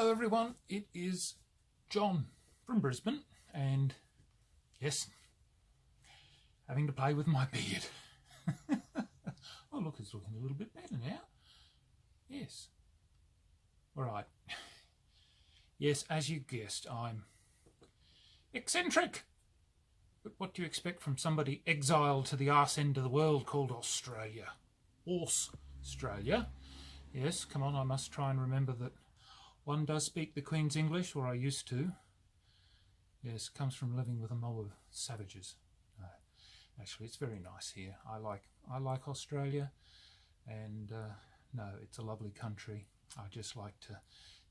Hello everyone, it is John from Brisbane, and yes, having to play with my beard. Oh look, it's looking a little bit better now. Yes. Alright. Yes, as you guessed, I'm eccentric. But what do you expect from somebody exiled to the arse end of the world called Australia? Australia. Yes, come on, I must try and remember that one does speak the Queen's English, or I used to. Yes, comes from living with a mob of savages. No, actually, it's very nice here. I like Australia, and no, it's a lovely country. I just like to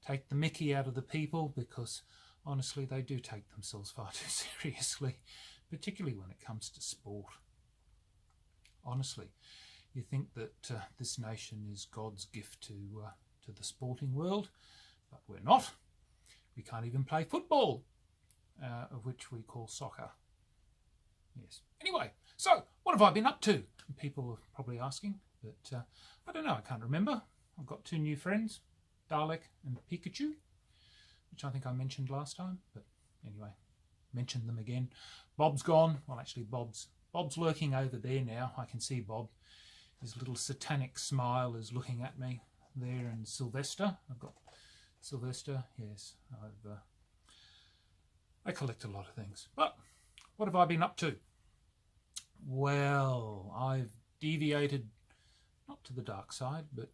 take the mickey out of the people because, honestly, they do take themselves far too seriously, particularly when it comes to sport. Honestly, you think that this nation is God's gift to the sporting world, but we're not. We can't even play football, of which we call soccer. Yes. Anyway, so what have I been up to? People are probably asking, but I don't know, I can't remember. I've got two new friends, Dalek and Pikachu, which I think I mentioned last time, but anyway, mentioned them again. Bob's gone. Well, actually, Bob's lurking over there now. I can see Bob. His little satanic smile is looking at me there, and Sylvester. I've got Sylvester. Yes, I collect a lot of things. But what have I been up to? Well, I've deviated, not to the dark side, but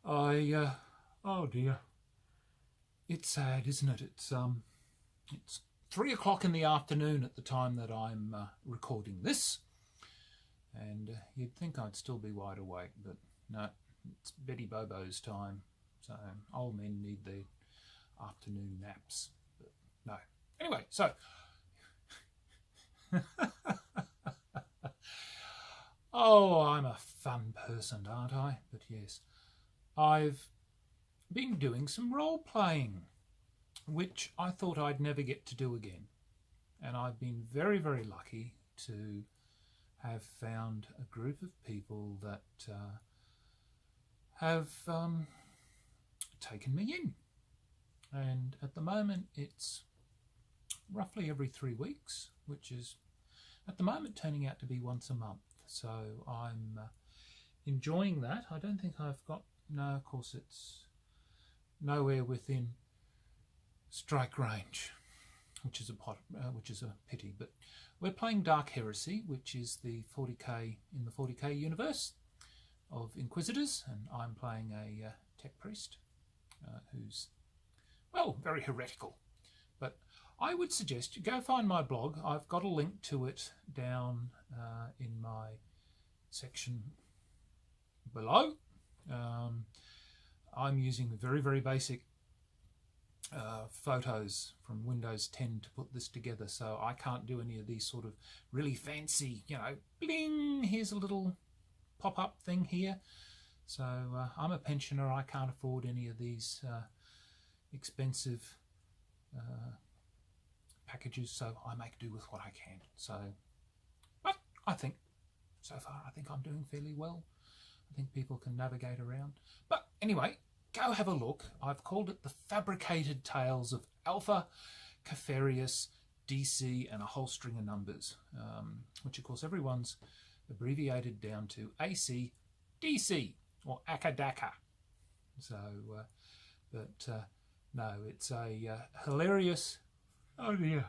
oh dear, it's sad, isn't it? It's 3 o'clock in the afternoon at the time that I'm recording this, and you'd think I'd still be wide awake, but no, it's Betty Bobo's time, so old men need their afternoon naps, but no. Anyway, so oh, I'm a fun person, aren't I? But yes, I've been doing some role-playing, which I thought I'd never get to do again. And I've been very, very lucky to have found a group of people that have taken me in. And at the moment, it's roughly every 3 weeks, which is at the moment turning out to be once a month. So I'm enjoying that. I don't think I've got, no, of course it's nowhere within strike range, which is a pity. But we're playing Dark Heresy, which is the 40k in the 40k universe of Inquisitors, and I'm playing a tech priest who's, well, very heretical. But I would suggest you go find my blog. I've got a link to it down in my section below. I'm using very, very basic photos from Windows 10 to put this together, so I can't do any of these sort of really fancy, you know, bling, here's a little pop-up thing here. So I'm a pensioner, I can't afford any of these expensive packages, so I make do with what I can. So, but I think so far I think I'm doing fairly well. I think people can navigate around. But anyway, go have a look. I've called it the Fabricated Tales of Alpha, Cafarius, DC, and a whole string of numbers, which of course everyone's abbreviated down to AC, DC, or Akadaka. So, no, it's a hilarious, oh dear,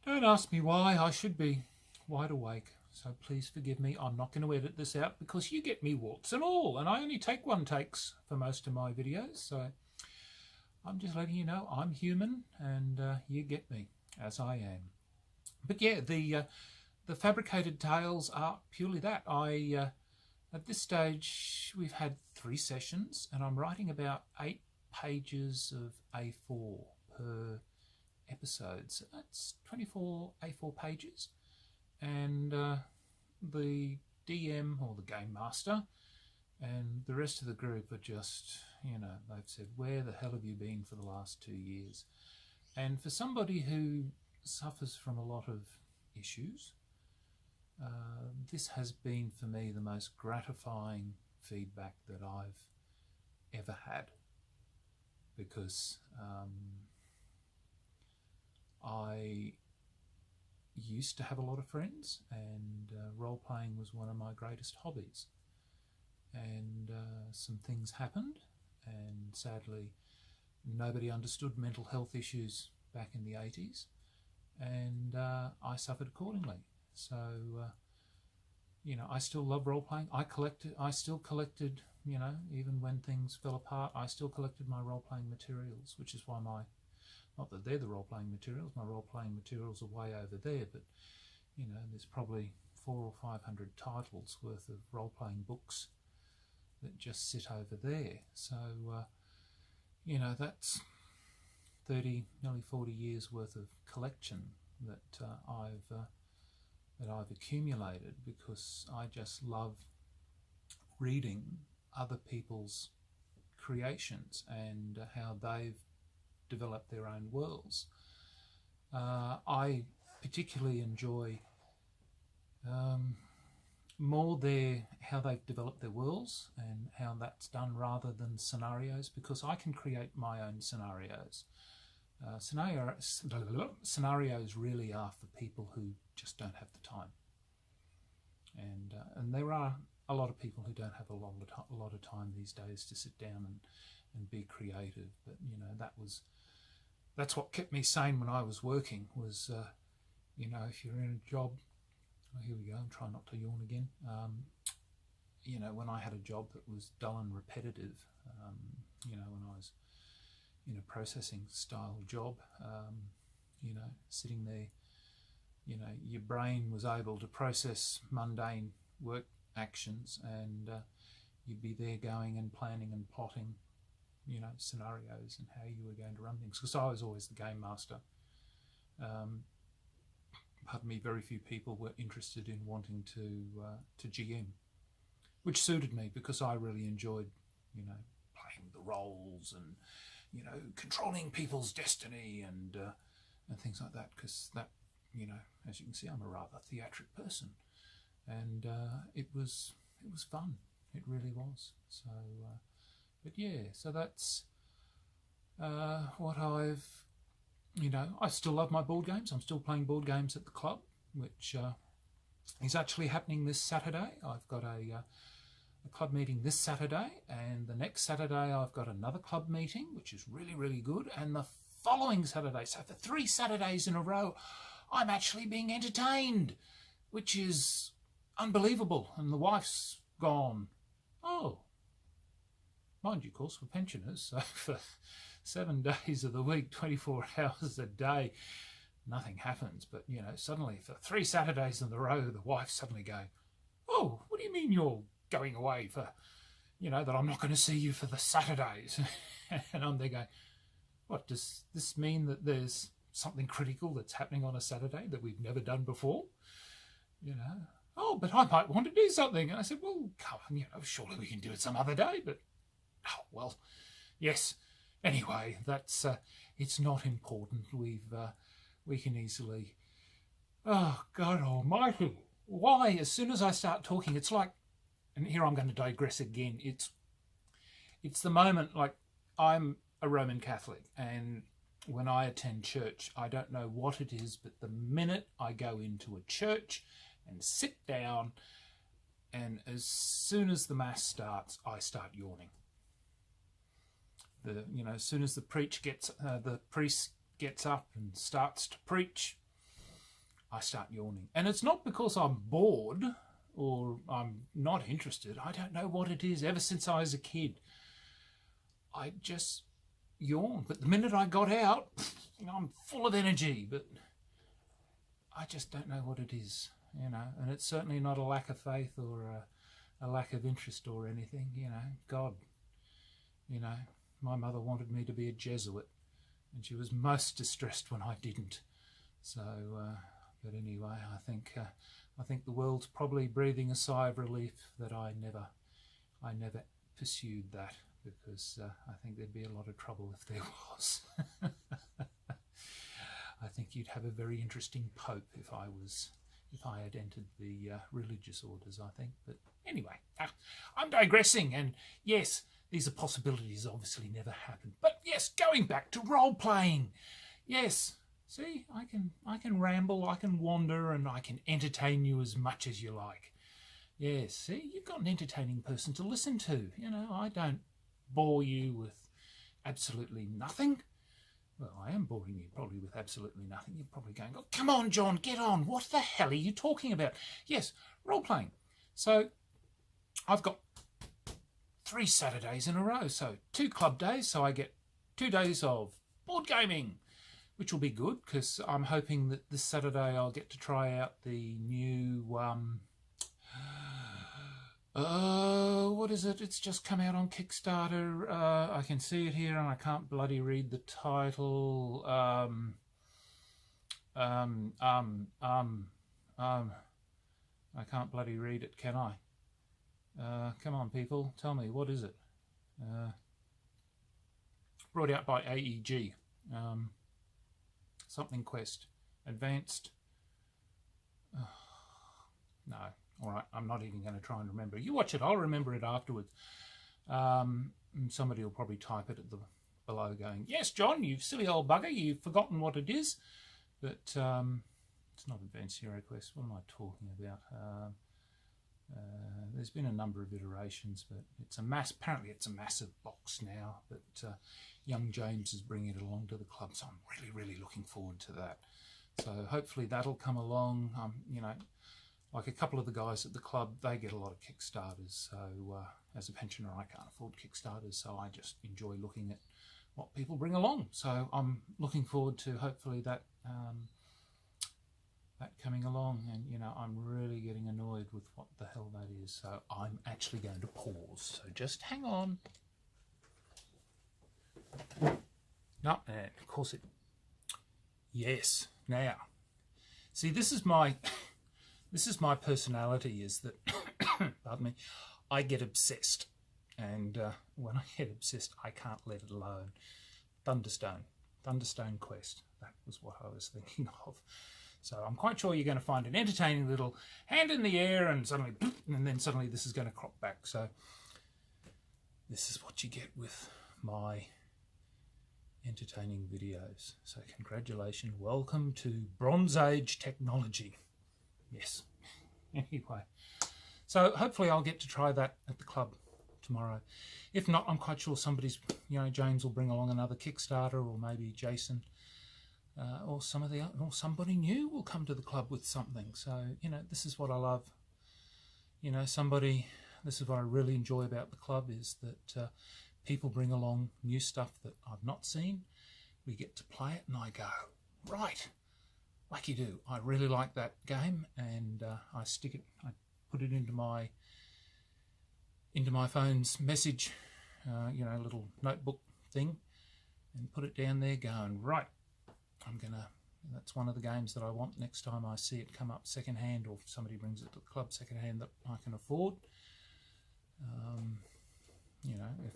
don't ask me why, I should be wide awake. So please forgive me, I'm not going to edit this out because you get me warts and all, and I only take one takes for most of my videos, so I'm just letting you know I'm human and you get me as I am. But yeah, the Fabricated Tales are purely that. At this stage we've had 3 sessions and I'm writing about 8 pages of A4 per episode, so that's 24 A4 pages. And the DM, or the Game Master, and the rest of the group are just, you know, they've said, where the hell have you been for the last 2 years? And for somebody who suffers from a lot of issues, this has been for me the most gratifying feedback that I've ever had. because I used to have a lot of friends, and role-playing was one of my greatest hobbies. And some things happened, and sadly nobody understood mental health issues back in the 80s, and I suffered accordingly. So you know, I still love role-playing. I still collected, you know, even when things fell apart, I still collected my role-playing materials, which is why not that they're the role-playing materials, my role-playing materials are way over there, but you know, there's probably 400 or 500 titles worth of role-playing books that just sit over there. So you know, that's 30, nearly 40 years worth of collection that I've accumulated, because I just love reading other people's creations and how they've developed their own worlds. I particularly enjoy more how they've developed their worlds and how that's done, rather than scenarios, because I can create my own scenarios. Scenarios really are for people who just don't have the time, and there are a lot of people who don't have a lot of time these days to sit down and be creative. But you know, that's what kept me sane when I was working, was you know, if you're in a job, here we go, I'm trying not to yawn again. You know, when I had a job that was dull and repetitive, you know, when I was in a processing style job, you know, sitting there, you know, your brain was able to process mundane work actions, and you'd be there going and planning and plotting, you know, scenarios and how you were going to run things, because I was always the game master. Pardon me, very few people were interested in wanting to GM, which suited me, because I really enjoyed, you know, playing the roles and, you know, controlling people's destiny and things like that, because that, you know, as you can see, I'm a rather theatric person, and it was fun. It really was. So, but yeah, so that's what I've, you know, I still love my board games. I'm still playing board games at the club, which is actually happening this Saturday. I've got a club meeting this Saturday, and the next Saturday I've got another club meeting, which is really, really good, and the following Saturday, so for 3 Saturdays in a row, I'm actually being entertained, which is unbelievable. And the wife's gone, oh, mind you, of course, we're pensioners, so for 7 days of the week, 24 hours a day, nothing happens. But, you know, suddenly for 3 Saturdays in a row, the wife's suddenly going, oh, what do you mean you're going away for, you know, that I'm not going to see you for the Saturdays? And I'm there going, what, does this mean that there's something critical that's happening on a Saturday that we've never done before? You know, oh, but I might want to do something. And I said, well, come on, you know, surely we can do it some other day. But, oh, well, yes. Anyway, that's it's not important. We can easily. Oh God Almighty! Why? As soon as I start talking, it's like, and here I'm going to digress again. It's the moment, like, I'm a Roman Catholic, and when I attend church, I don't know what it is, but the minute I go into a church and sit down, and as soon as the Mass starts, I start yawning. You know, as soon as the priest gets up and starts to preach, I start yawning. And it's not because I'm bored or I'm not interested. I don't know what it is. Ever since I was a kid, I just yawn. But the minute I got out, you know, I'm full of energy, but I just don't know what it is, you know. And it's certainly not a lack of faith or a lack of interest or anything, you know. God, you know. My mother wanted me to be a Jesuit, and she was most distressed when I didn't. So, but anyway, I think the world's probably breathing a sigh of relief that I never pursued that, because I think there'd be a lot of trouble if there was. I think you'd have a very interesting pope if I had entered the religious orders, I think. But anyway, I'm digressing, and yes, these are possibilities obviously never happen. But yes, going back to role-playing. Yes, see, I can ramble, I can wander, and I can entertain you as much as you like. Yes, see, you've got an entertaining person to listen to. You know, I don't bore you with absolutely nothing. Well, I am boring you probably with absolutely nothing. You're probably going, oh, come on, John, get on. What the hell are you talking about? Yes, role-playing. So I've got 3 Saturdays in a row. So 2 club days. So I get 2 days of board gaming, which will be good because I'm hoping that this Saturday I'll get to try out the new... what is it? It's just come out on Kickstarter. I can see it here and I can't bloody read the title. I can't bloody read it, can I? Come on, people, tell me, what is it? Brought out by AEG. Something Quest. Advanced. No. All right, I'm not even going to try and remember. You watch it, I'll remember it afterwards. Somebody will probably type it at the below going, yes, John, you silly old bugger, you've forgotten what it is. But it's not Advanced Hero Quest. What am I talking about? There's been a number of iterations, but it's apparently it's a massive box now. But young James is bringing it along to the club, so I'm really looking forward to that. So hopefully that'll come along. You know, like a couple of the guys at the club, they get a lot of Kickstarters. So as a pensioner, I can't afford Kickstarters, so I just enjoy looking at what people bring along. So I'm looking forward to hopefully that that coming along. And you know, I'm really getting annoyed with what the hell that is. So I'm actually going to pause. So just hang on. No, and of course it. Yes. Now, see, this is my personality, is that, pardon me, I get obsessed. And when I get obsessed, I can't let it alone. Thunderstone Quest, that was what I was thinking of. So I'm quite sure you're going to find an entertaining little hand in the air and suddenly, and then suddenly this is going to crop back. So this is what you get with my entertaining videos. So congratulations, welcome to Bronze Age technology. Yes. Anyway, so hopefully I'll get to try that at the club tomorrow. If not, I'm quite sure somebody's, you know, James will bring along another Kickstarter, or maybe Jason, or somebody new will come to the club with something. So, you know, this is what I love. You know, this is what I really enjoy about the club, is that people bring along new stuff that I've not seen. We get to play it and I go, right, like you do. I really like that game, and I put it into my phone's message, you know, little notebook thing, and put it down there going, right, that's one of the games that I want next time I see it come up secondhand, or if somebody brings it to the club secondhand that I can afford. You know, if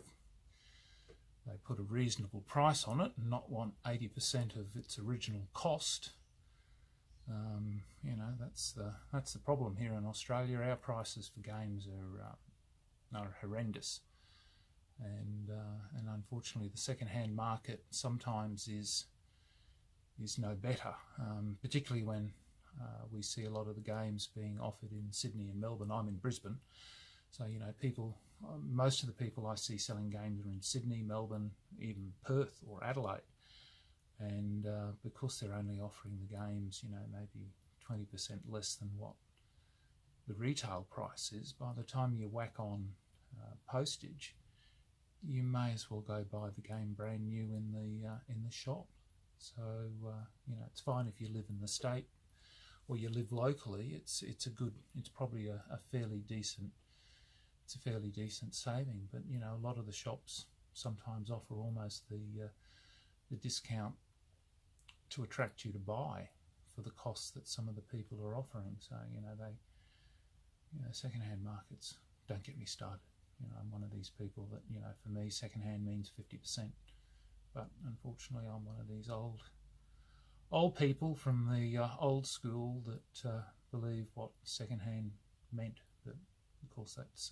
they put a reasonable price on it and not want 80% of its original cost, you know, that's the problem here in Australia. Our prices for games are horrendous, and unfortunately the second-hand market sometimes is no better, particularly when we see a lot of the games being offered in Sydney and Melbourne. I'm in Brisbane, so you know, most of the people I see selling games are in Sydney, Melbourne, even Perth or Adelaide. And because they're only offering the games, you know, maybe 20% less than what the retail price is, by the time you whack on postage, you may as well go buy the game brand new in the shop. So you know, it's fine if you live in the state or you live locally. It's probably a fairly decent saving. But you know, a lot of the shops sometimes offer almost the discount to attract you to buy for the costs that some of the people are offering. So you know, second-hand markets, don't get me started. You know, I'm one of these people that, you know, for me second-hand means 50%, but unfortunately I'm one of these old people from the old school that believe what second-hand meant. But of course that's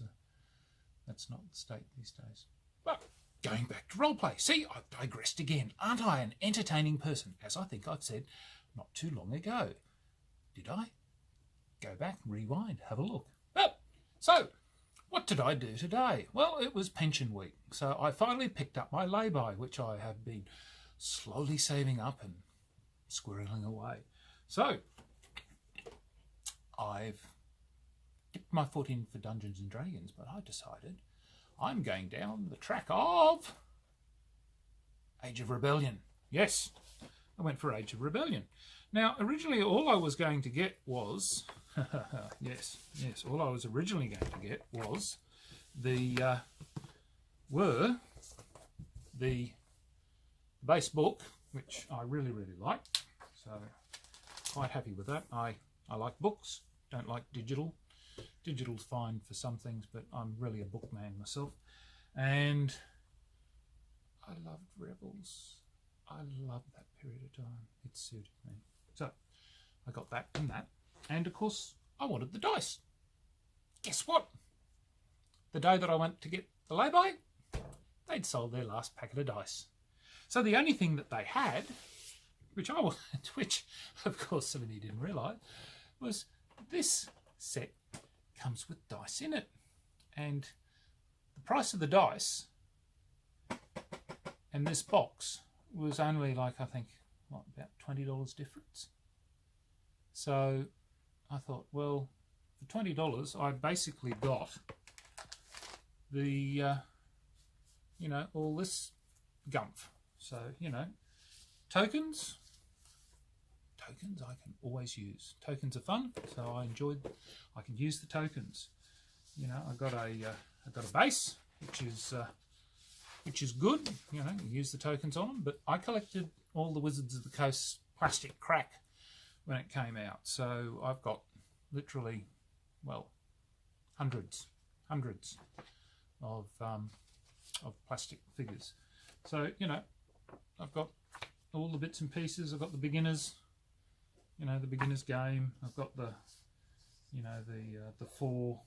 not the state these days. But going back to roleplay. See, I've digressed again. Aren't I an entertaining person? As I think I've said not too long ago. Did I? Go back, rewind, have a look. Well, so, what did I do today? Well, it was pension week. So I finally picked up my lay-by, which I have been slowly saving up and squirreling away. So, I've dipped my foot in for Dungeons and Dragons, but I decided I'm going down the track of Age of Rebellion. Yes, I went for Age of Rebellion. Now, originally all I was going to get was, yes, all I was originally going to get was the base book, which I really, really like. So, quite happy with that. I like books, don't like digital. Digital's fine for some things, but I'm really a book man myself. And I loved Rebels. I loved that period of time. It suited me. So I got that and that. And of course, I wanted the dice. Guess what? The day that I went to get the lay-by, they'd sold their last packet of dice. So the only thing that they had, which of course somebody didn't realise, was this set comes with dice in it. And the price of the dice and this box was only like, I think, what, about $20 difference. So I thought, well, for $20 I basically got the all this gumph. So, tokens I can always use. Tokens are fun, so I can use the tokens. I got a base which is good. You use the tokens on them. But I collected all the Wizards of the Coast plastic crack when it came out, so I've got literally, well, hundreds of plastic figures. So I've got all the bits and pieces. I've got the beginners. The beginner's game. I've got the four,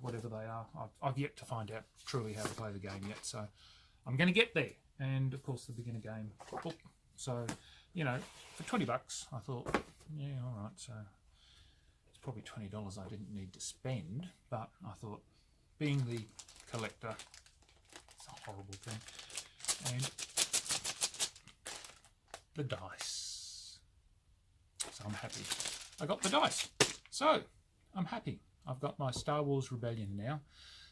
whatever they are. I've yet to find out truly how to play the game yet, so I'm going to get there. And of course, the beginner game book. So, for $20, I thought, yeah, all right. So it's probably $20 I didn't need to spend, but I thought, being the collector, it's a horrible thing. And the dice. So I'm happy. I got the dice. So I'm happy. I've got my Star Wars Rebellion now.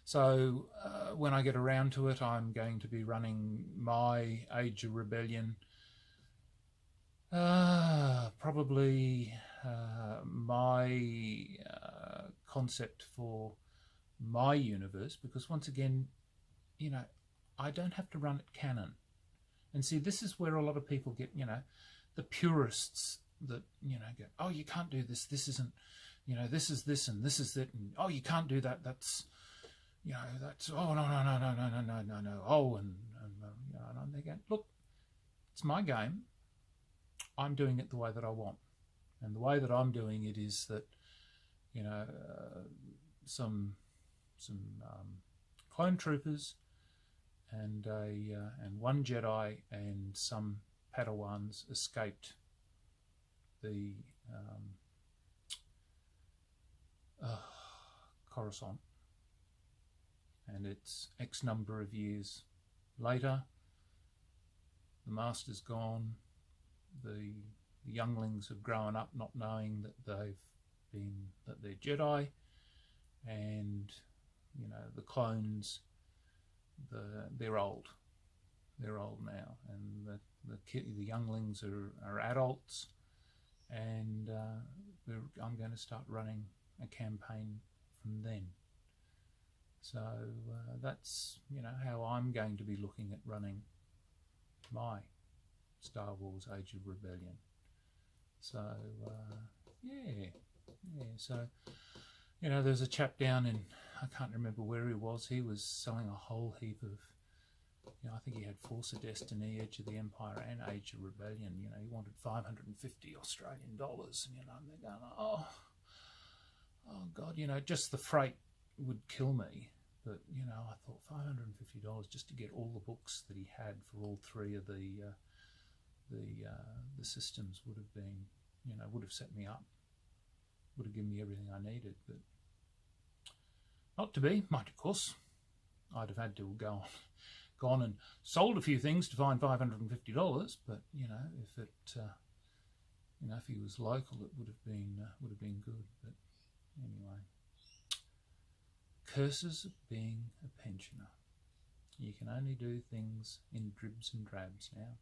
So when I get around to it, I'm going to be running my Age of Rebellion. Probably my concept for my universe, because once again, I don't have to run it canon. And see, this is where a lot of people get, the purists that, go, oh, you can't do this. This isn't, this is this and this is that. And, oh, you can't do that. That's, that's, oh, no. Oh, and they go, look, it's my game. I'm doing it the way that I want. And the way that I'm doing it is that, some clone troopers and one Jedi and some Padawans escaped the Coruscant, and it's X number of years later. The Master's gone. The younglings have grown up not knowing that they're Jedi, and the clones, they're old. They're old now, and the younglings are adults, and I'm going to start running a campaign from then. So that's how I'm going to be looking at running my Star Wars Age of Rebellion. So yeah. So there's a chap down in, I can't remember where he was. He was selling a whole heap of, I think he had Force of Destiny, Edge of the Empire, and Age of Rebellion. He wanted 550 Australian dollars, and they're going, oh God, just the freight would kill me. but you know, I thought $550 just to get all the books that he had for all three of the systems would have been, you know, would have set me up, would have given me everything I needed, but not to be. Might, of course, I'd have had to gone and sold a few things to find $550, but you know, if it, you know, if he was local, it would have been good. But anyway, curses of being a pensioner. You can only do things in dribs and drabs now.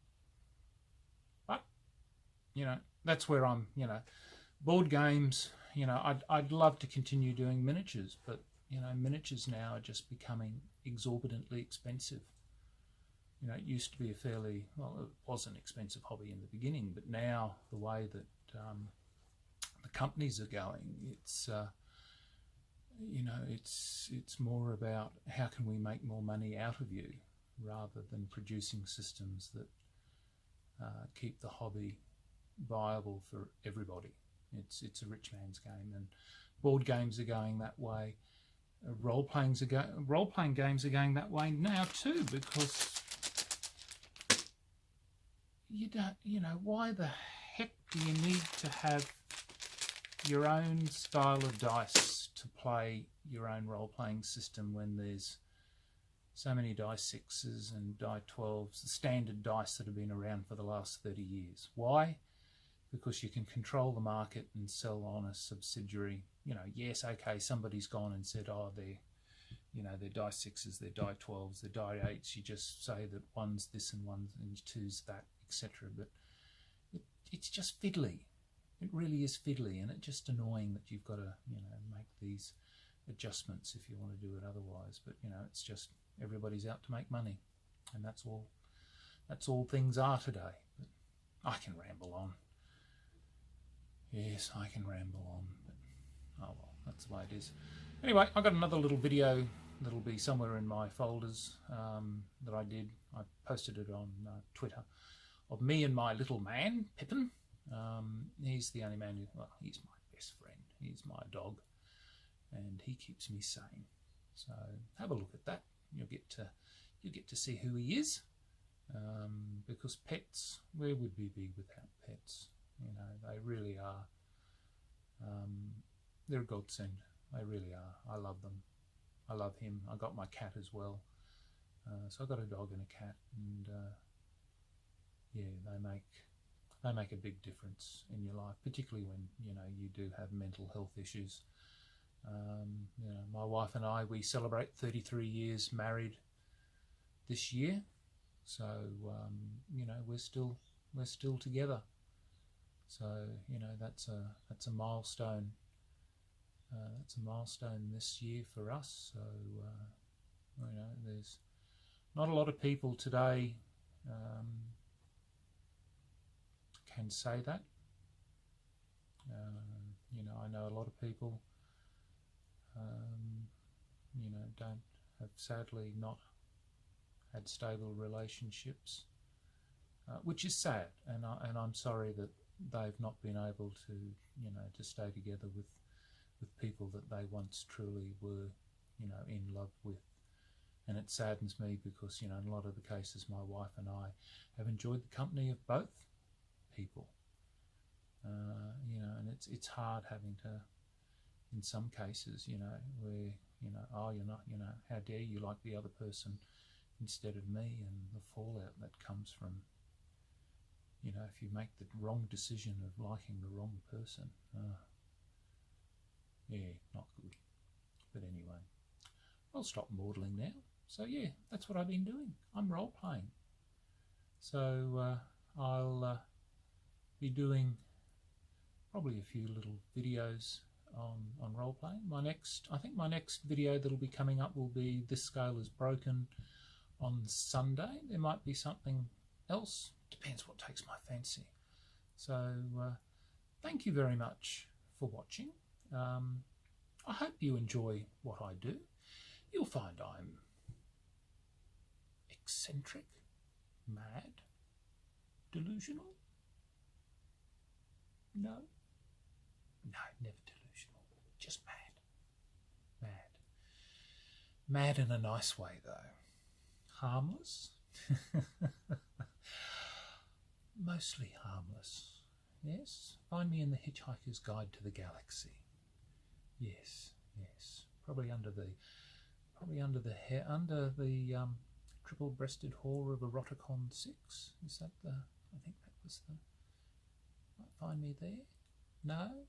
But you know, that's where I'm. You know, board games. You know, I'd love to continue doing miniatures, but you know, miniatures now are just becoming exorbitantly expensive. You know, it used to be a fairly, well, it was an expensive hobby in the beginning, but now the way that the companies are going, it's you know, it's more about how can we make more money out of you rather than producing systems that keep the hobby viable for everybody. It's a rich man's game, and board games are going that way. Role-playing games are going that way now too, because you don't, you know, why the heck do you need to have your own style of dice to play your own role-playing system when there's so many die 6s and die 12s, the standard dice that have been around for the last 30 years? Why? Because you can control the market and sell on a subsidiary. You know, yes, okay, somebody's gone and said, oh, they're, you know, they're die 6s, they're die 12s, they're die 8s. You just say that one's this and one's and two's that, etc. But it's just fiddly. It really is fiddly, and it's just annoying that you've got to, you know, make these adjustments if you want to do it otherwise. But you know, it's just everybody's out to make money, and that's all things are today. But I can ramble on. Yes, I can ramble on, but oh well, that's the way it is. Anyway, I got another little video that'll be somewhere in my folders that I did. I posted it on Twitter, of me and my little man, Pippin. He's the only man who, well, he's my best friend. He's my dog, and he keeps me sane. So have a look at that. You'll get to see who he is, because pets, where would we be without pets? You know, they really are. They're a godsend. They really are. I love them. I love him. I got my cat as well. So I got a dog and a cat, and yeah, they make a big difference in your life, particularly when you know you do have mental health issues. You know, my wife and I, we celebrate 33 years married this year, so you know, we're still together. So you know, that's a milestone. That's a milestone this year for us. So you know, there's not a lot of people today can say that. You know, I know a lot of people, you know, have sadly not had stable relationships, which is sad, and I'm sorry that they've not been able to, you know, to stay together with people that they once truly were, you know, in love with. And it saddens me because, you know, in a lot of the cases, my wife and I have enjoyed the company of both people. You know, and it's hard having to, in some cases, you know, where, you know, oh, you're not, you know, how dare you like the other person instead of me, and the fallout that comes from, you know, if you make the wrong decision of liking the wrong person. Yeah, not good. But anyway, I'll stop maudling now. So yeah, that's what I've been doing. I'm role playing. So I'll be doing probably a few little videos on role playing. I think my next video that'll be coming up will be This Scale is Broken on Sunday. There might be something else. Depends what takes my fancy. So thank you very much for watching. I hope you enjoy what I do. You'll find I'm eccentric, mad, delusional. No, never delusional, just mad. Mad in a nice way, though. Harmless? Mostly harmless. Yes? Find me in the Hitchhiker's Guide to the Galaxy. Yes, yes. Probably under the triple-breasted whore of Eroticon 6. Is that the? I think that was the. Might find me there. No,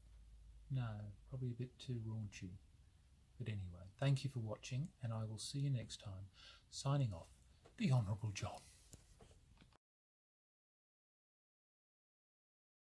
no. Probably a bit too raunchy. But anyway, thank you for watching, and I will see you next time. Signing off, the Honourable John.